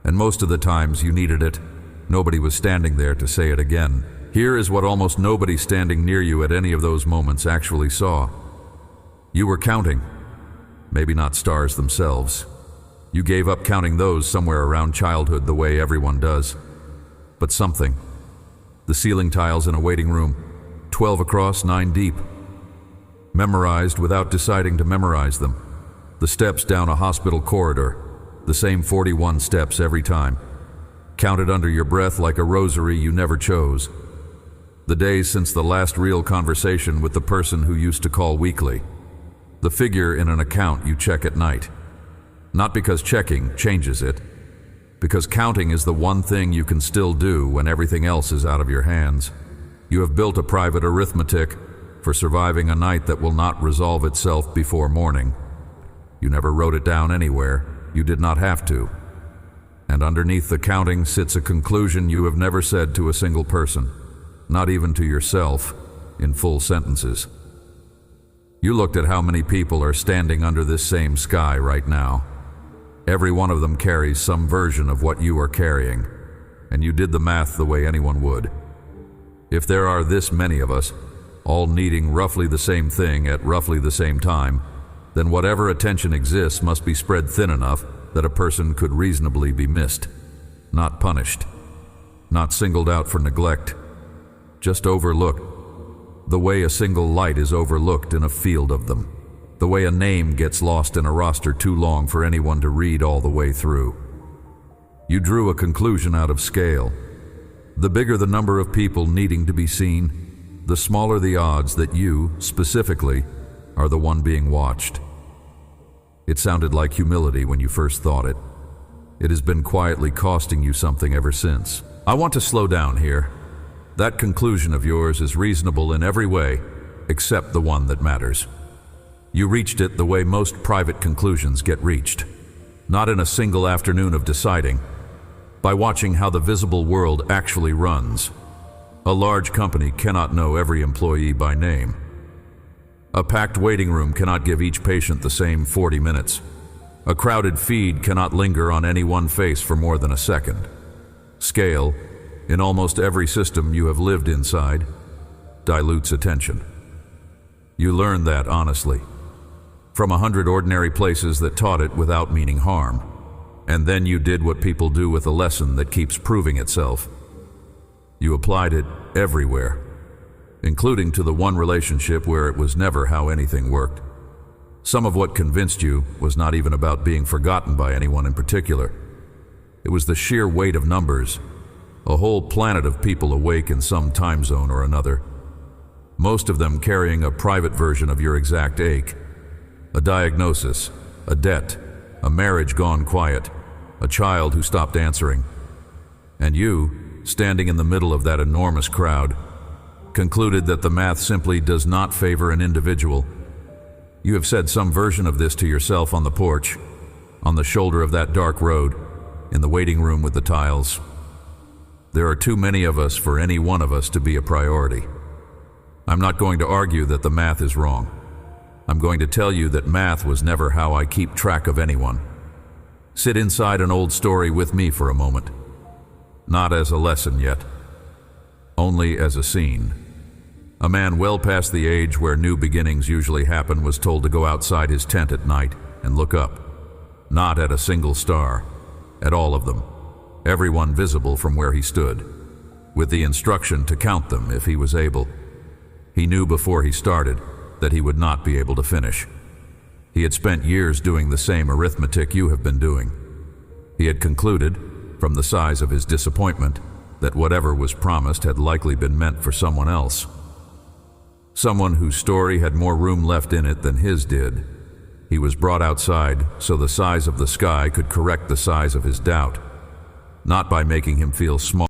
and most of the times you needed it, nobody was standing there to say it again. Here is what almost nobody standing near you at any of those moments actually saw. You were counting. Maybe not stars themselves. You gave up counting those somewhere around childhood the way everyone does. But something. The ceiling tiles in a waiting room, 12 across, 9 deep. Memorized without deciding to memorize them. The steps down a hospital corridor, the same 41 steps every time. Counted under your breath like a rosary you never chose. The days since the last real conversation with the person who used to call weekly. The figure in an account you check at night. Not because checking changes it, because counting is the one thing you can still do when everything else is out of your hands. You have built a private arithmetic for surviving a night that will not resolve itself before morning. You never wrote it down anywhere. You did not have to. And underneath the counting sits a conclusion you have never said to a single person, not even to yourself, in full sentences. You looked at how many people are standing under this same sky right now. Every one of them carries some version of what you are carrying, and you did the math the way anyone would. If there are this many of us, all needing roughly the same thing at roughly the same time, then whatever attention exists must be spread thin enough that a person could reasonably be missed, not punished, not singled out for neglect, just overlooked, the way a single light is overlooked in a field of them, the way a name gets lost in a roster too long for anyone to read all the way through. You drew a conclusion out of scale. The bigger the number of people needing to be seen, the smaller the odds that you, specifically, are the one being watched. It sounded like humility when you first thought it. It has been quietly costing you something ever since. I want to slow down here. That conclusion of yours is reasonable in every way, except the one that matters. You reached it the way most private conclusions get reached. Not in a single afternoon of deciding, by watching how the visible world actually runs. A large company cannot know every employee by name. A packed waiting room cannot give each patient the same 40 minutes. A crowded feed cannot linger on any one face for more than a second. Scale, in almost every system you have lived inside, dilutes attention. You learned that honestly, from 100 ordinary places that taught it without meaning harm. And then you did what people do with a lesson that keeps proving itself. You applied it everywhere, including to the one relationship where it was never how anything worked. Some of what convinced you was not even about being forgotten by anyone in particular. It was the sheer weight of numbers, a whole planet of people awake in some time zone or another, most of them carrying a private version of your exact ache. A diagnosis, a debt, a marriage gone quiet, a child who stopped answering. And you, standing in the middle of that enormous crowd, concluded that the math simply does not favor an individual. You have said some version of this to yourself on the porch, on the shoulder of that dark road, in the waiting room with the tiles. There are too many of us for any one of us to be a priority. I'm not going to argue that the math is wrong. I'm going to tell you that math was never how I keep track of anyone. Sit inside an old story with me for a moment. Not as a lesson yet, only as a scene. A man well past the age where new beginnings usually happen was told to go outside his tent at night and look up. Not at a single star, at all of them, everyone visible from where he stood, with the instruction to count them if he was able. He knew before he started that he would not be able to finish. He had spent years doing the same arithmetic you have been doing. He had concluded, from the size of his disappointment, that whatever was promised had likely been meant for someone else. Someone whose story had more room left in it than his did. He was brought outside so the size of the sky could correct the size of his doubt, not by making him feel small.